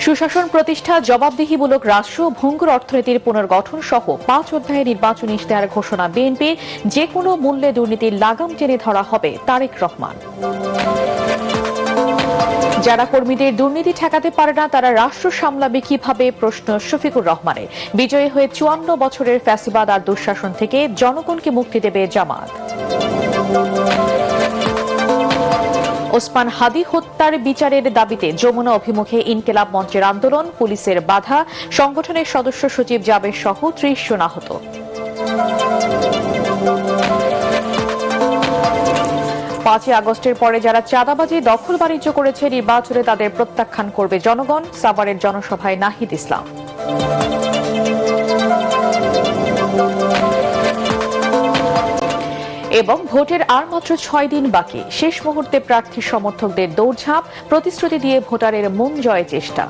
সুশাসন প্রতিষ্ঠা, জবাবদিহিমূলক রাষ্ট্র, ভঙ্গুর অর্থনীতির পুনর্গঠন সহ 5 অধ্যায়ে নির্বাচনী ইশতেহার ঘোষণা বিএনপির। যে কোনো মূল্যে দুর্নীতির লাগাম টেনে ধরা হবে, তারেক রহমান। যারা কর্মীদের দুর্নীতি ঠেকাতে পারে না, তারা রাষ্ট্র সামলাবে কিভাবে, প্রশ্ন শফিকুর রহমানের। বিজয়ী হয়ে 54 বছরের ফ্যাসিবাদ আর দুঃশাসন থেকে জনগণকে মুক্তি দেবে জামাত। ওসমান হাদি হত্যার বিচারের দাবিতে যমুনা অভিমুখে ইনকিলাব মঞ্চের আন্দোলন, পুলিশের বাধা, সংগঠনের সদস্য সচিব জাবের সহ 30 জন আহত। 5 আগস্টের পরে যারা চাঁদাবাজি, দখল বাণিজ্য করেছে, নির্বাচনে তাদের প্রত্যাখ্যান করবে জনগণ, সাভারের জনসভায় নাহিদ ইসলাম। এবং ভোটের আর মাত্র 6 দিন বাকি, শেষ মুহূর্তে প্রার্থী সমর্থকদের দৌড়ঝাঁপ, প্রতিশ্রুতি দিয়ে ভোটারের মন জয়ের চেষ্টা।